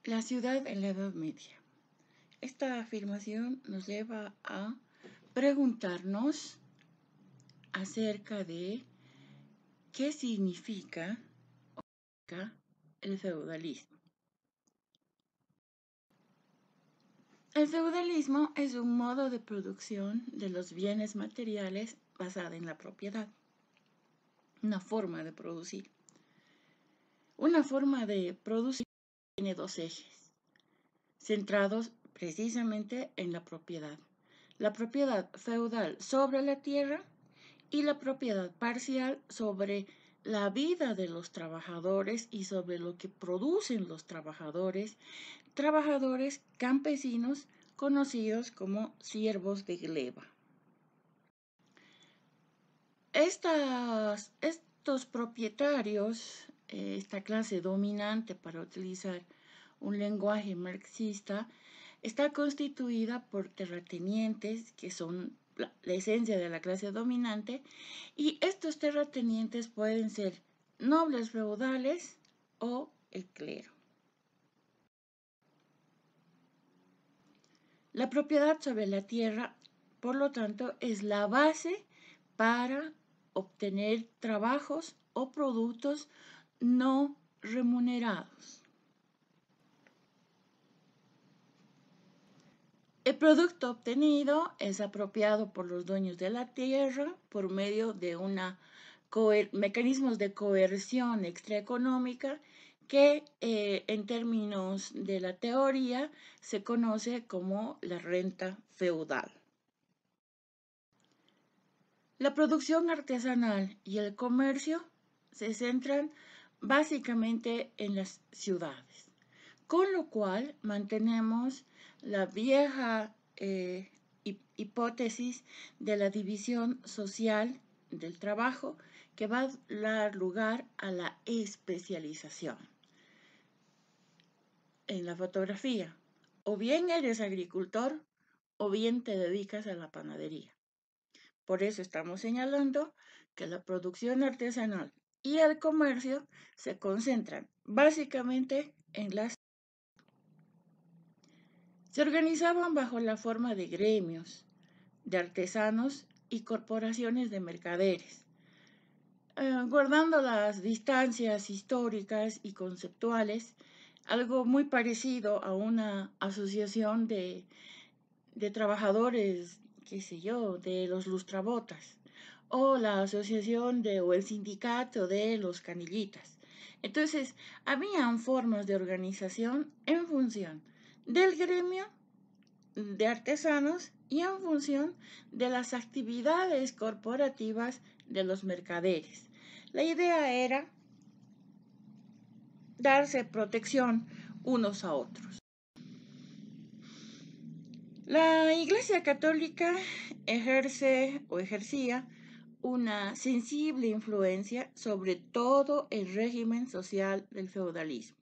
La ciudad en la Edad Media. Esta afirmación nos lleva a preguntarnos acerca de qué significa el feudalismo. El feudalismo es un modo de producción de los bienes materiales basada en la propiedad, una forma de producir. Una forma de producir tiene dos ejes, centrados precisamente en la propiedad. La propiedad feudal sobre la tierra y la propiedad parcial sobre la vida de los trabajadores y sobre lo que producen los trabajadores campesinos conocidos como siervos de gleba. Estos propietarios, esta clase dominante, para utilizar un lenguaje marxista, está constituida por terratenientes, que son la esencia de la clase dominante, y estos terratenientes pueden ser nobles feudales o el clero. La propiedad sobre la tierra, por lo tanto, es la base para obtener trabajos o productos no remunerados. El producto obtenido es apropiado por los dueños de la tierra por medio de mecanismos de coerción extraeconómica que en términos de la teoría se conoce como la renta feudal. La producción artesanal y el comercio se centran básicamente en las ciudades, con lo cual mantenemos la vieja hipótesis de la división social del trabajo que va a dar lugar a la especialización. En la fotografía, o bien eres agricultor o bien te dedicas a la panadería. Por eso estamos señalando que la producción artesanal y el comercio se concentran básicamente en las... Se organizaban bajo la forma de gremios, de artesanos y corporaciones de mercaderes, guardando las distancias históricas y conceptuales, algo muy parecido a una asociación de trabajadores, qué sé yo, de los lustrabotas, o la asociación o el sindicato de los canillitas. Entonces, habían formas de organización en función del gremio de artesanos y en función de las actividades corporativas de los mercaderes. La idea era darse protección unos a otros. La Iglesia Católica ejercía una sensible influencia sobre todo el régimen social del feudalismo,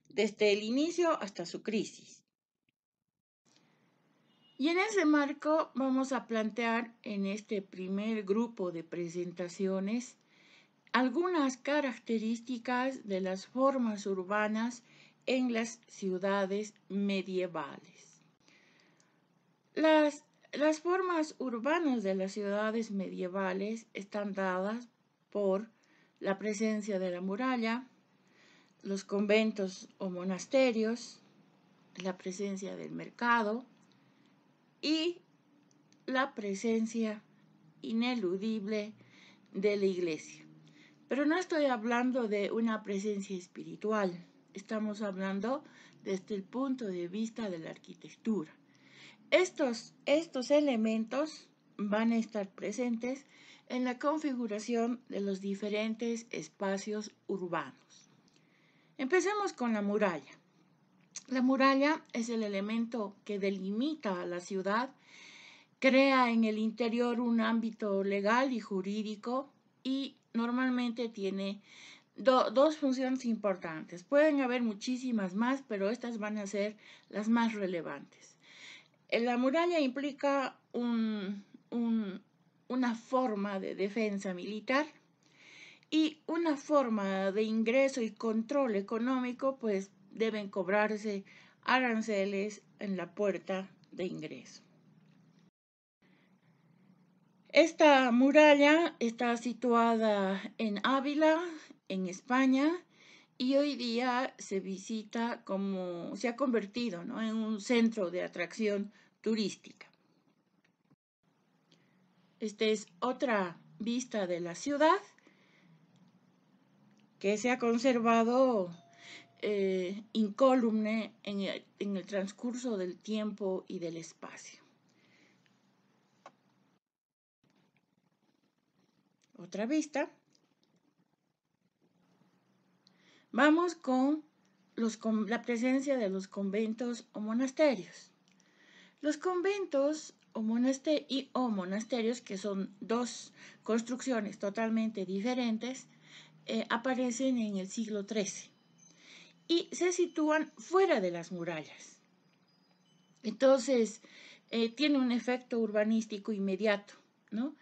desde el inicio hasta su crisis. Y en ese marco vamos a plantear en este primer grupo de presentaciones algunas características de las formas urbanas en las ciudades medievales. Las formas urbanas de las ciudades medievales están dadas por la presencia de la muralla, los conventos o monasterios, la presencia del mercado y la presencia ineludible de la iglesia. Pero no estoy hablando de una presencia espiritual, estamos hablando desde el punto de vista de la arquitectura. Estos elementos van a estar presentes en la configuración de los diferentes espacios urbanos. Empecemos con la muralla. La muralla es el elemento que delimita a la ciudad, crea en el interior un ámbito legal y jurídico y normalmente tiene dos funciones importantes. Pueden haber muchísimas más, pero estas van a ser las más relevantes. La muralla implica una forma de defensa militar y una forma de ingreso y control económico, pues deben cobrarse aranceles en la puerta de ingreso. Esta muralla está situada en Ávila, en España, y hoy día se visita se ha convertido, ¿no?, en un centro de atracción turística. Esta es otra vista de la ciudad que se ha conservado incólume en el transcurso del tiempo y del espacio. Otra vista. Vamos con la presencia de los conventos o monasterios. Los conventos o monasterios, que son dos construcciones totalmente diferentes, aparecen en el siglo XIII y se sitúan fuera de las murallas. Entonces, tiene un efecto urbanístico inmediato, ¿no?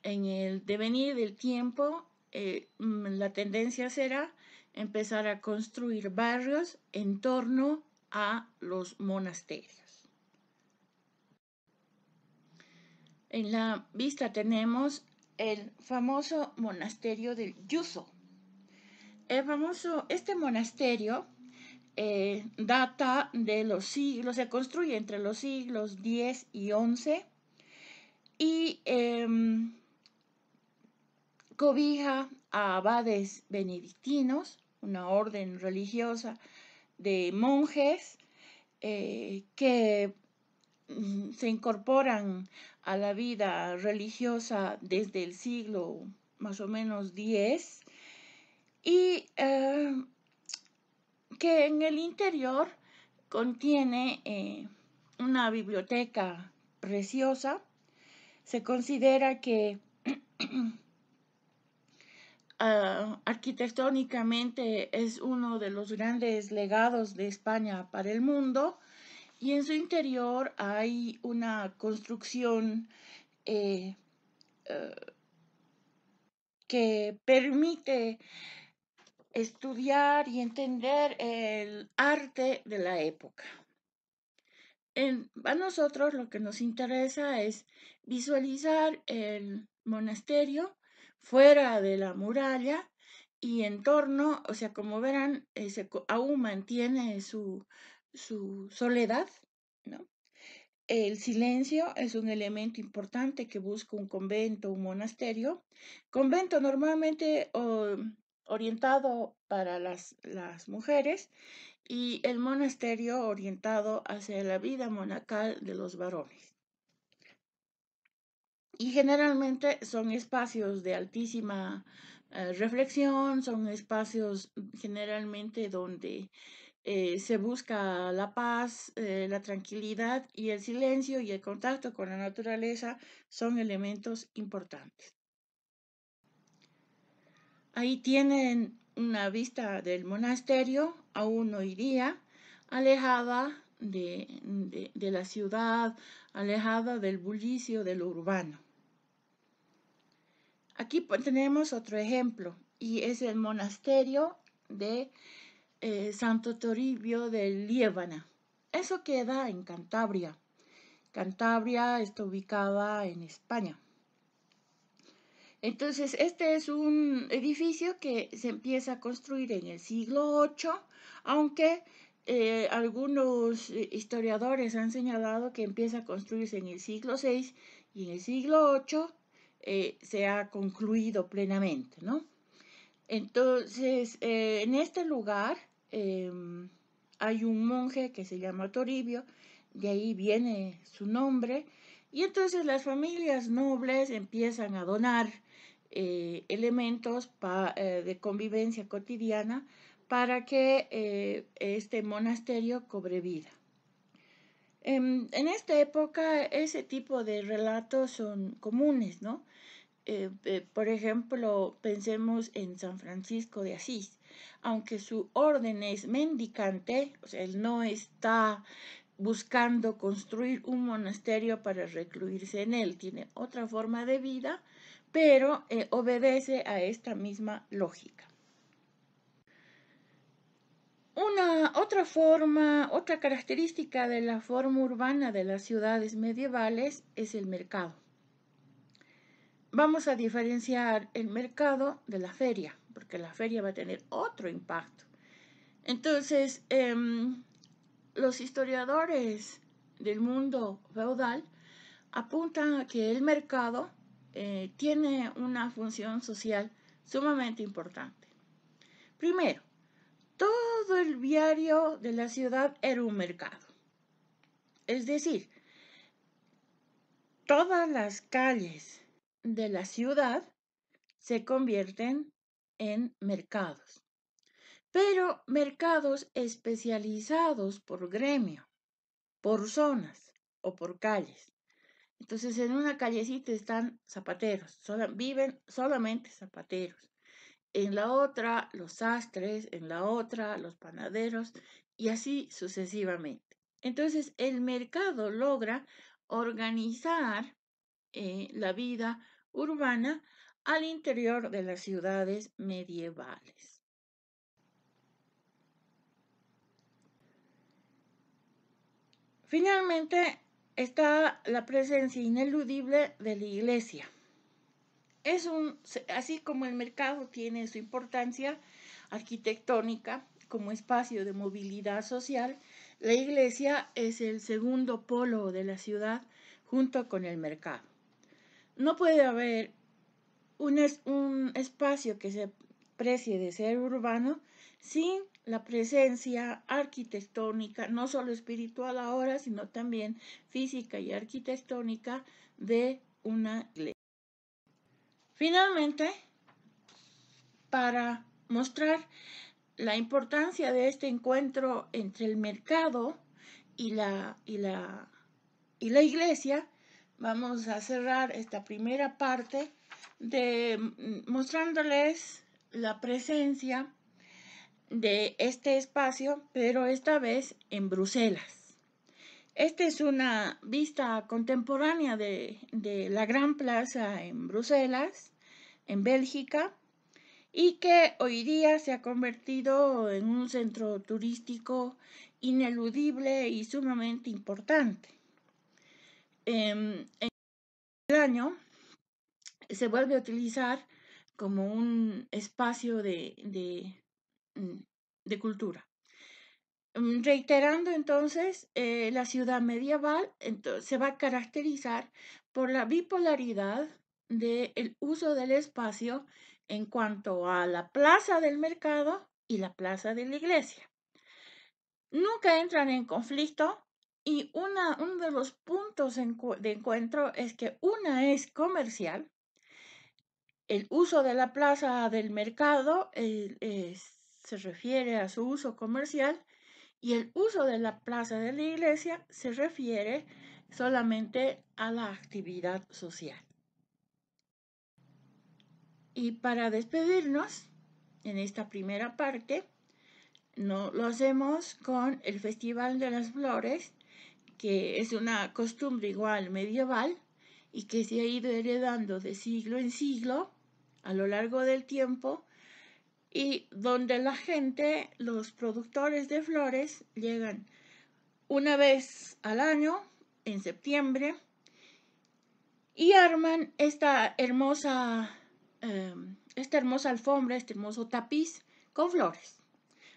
En el devenir del tiempo, la tendencia será empezar a construir barrios en torno a los monasterios. En la vista tenemos el famoso monasterio del Yuso. Este monasterio data de los siglos, se construye entre los siglos X y XI y cobija a abades benedictinos, una orden religiosa de monjes que se incorporan a la vida religiosa desde el siglo más o menos X y que en el interior contiene una biblioteca preciosa. Se considera que arquitectónicamente es uno de los grandes legados de España para el mundo, y en su interior hay una construcción que permite estudiar y entender el arte de la época. A nosotros lo que nos interesa es visualizar el monasterio fuera de la muralla y en torno, o sea, como verán, aún mantiene su soledad, ¿no? El silencio es un elemento importante que busca un convento, un monasterio. Convento normalmente orientado para las mujeres, y el monasterio orientado hacia la vida monacal de los varones. Y generalmente son espacios de altísima reflexión, son espacios generalmente donde se busca la paz, la tranquilidad, y el silencio y el contacto con la naturaleza son elementos importantes. Ahí tienen una vista del monasterio, aún hoy día, alejada de la ciudad, alejada del bullicio de lo urbano. Aquí tenemos otro ejemplo, y es el monasterio de Santo Toribio de Liébana. Eso queda en Cantabria. Cantabria está ubicada en España. Entonces, este es un edificio que se empieza a construir en el siglo VIII, aunque algunos historiadores han señalado que empieza a construirse en el siglo VI y en el siglo VIII se ha concluido plenamente, ¿no? Entonces, en este lugar hay un monje que se llama Toribio, de ahí viene su nombre, y entonces las familias nobles empiezan a donar elementos de convivencia cotidiana para que este monasterio cobre vida. En esta época ese tipo de relatos son comunes, ¿no? Por ejemplo, pensemos en San Francisco de Asís. Aunque su orden es mendicante, o sea, él no está buscando construir un monasterio para recluirse en él, tiene otra forma de vida, pero obedece a esta misma lógica. Otra característica de la forma urbana de las ciudades medievales es el mercado. Vamos a diferenciar el mercado de la feria, porque la feria va a tener otro impacto. Entonces, los historiadores del mundo feudal apuntan a que el mercado tiene una función social sumamente importante. Primero, todo el viario de la ciudad era un mercado. Es decir, todas las calles de la ciudad se convierten en mercados, pero mercados especializados por gremio, por zonas o por calles. Entonces, en una callecita están zapateros, viven solamente zapateros. En la otra, los sastres, en la otra, los panaderos, y así sucesivamente. Entonces, el mercado logra organizar la vida urbana al interior de las ciudades medievales. Finalmente, está la presencia ineludible de la iglesia. Así como el mercado tiene su importancia arquitectónica como espacio de movilidad social, la iglesia es el segundo polo de la ciudad junto con el mercado. No puede haber un espacio que se precie de ser urbano sin la presencia arquitectónica, no solo espiritual ahora, sino también física y arquitectónica de una iglesia. Finalmente, para mostrar la importancia de este encuentro entre el mercado y la iglesia, vamos a cerrar esta primera parte mostrándoles la presencia de este espacio, pero esta vez en Bruselas. Esta es una vista contemporánea de la Gran Plaza en Bruselas, en Bélgica, y que hoy día se ha convertido en un centro turístico ineludible y sumamente importante. En el año se vuelve a utilizar como un espacio de cultura. Reiterando entonces, la ciudad medieval se va a caracterizar por la bipolaridad del uso del espacio en cuanto a la plaza del mercado y la plaza de la iglesia. Nunca entran en conflicto y uno de los puntos de encuentro es que una es comercial. El uso de la plaza del mercado se refiere a su uso comercial y el uso de la plaza de la iglesia se refiere solamente a la actividad social. Y para despedirnos, en esta primera parte, lo hacemos con el Festival de las Flores, que es una costumbre igual medieval y que se ha ido heredando de siglo en siglo a lo largo del tiempo, y donde la gente, los productores de flores, llegan una vez al año, en septiembre, y arman esta hermosa alfombra, este hermoso tapiz con flores.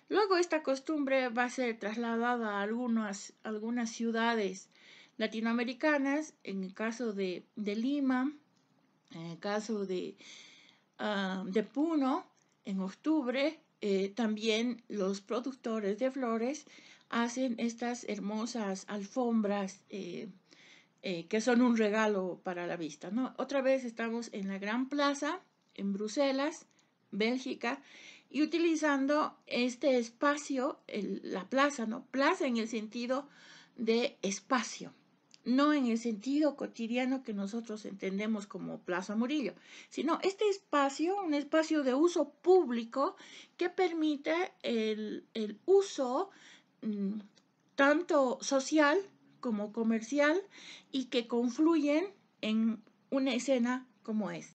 Luego esta costumbre va a ser trasladada a algunas ciudades latinoamericanas, en el caso de Lima, en el caso de Puno, en octubre. También los productores de flores hacen estas hermosas alfombras que son un regalo para la vista, ¿no? Otra vez estamos en la Gran Plaza, en Bruselas, Bélgica, y utilizando este espacio, la plaza, ¿no? Plaza en el sentido de espacio, no en el sentido cotidiano que nosotros entendemos como Plaza Murillo, sino este espacio, un espacio de uso público que permite el uso tanto social como comercial y que confluyen en una escena como esta.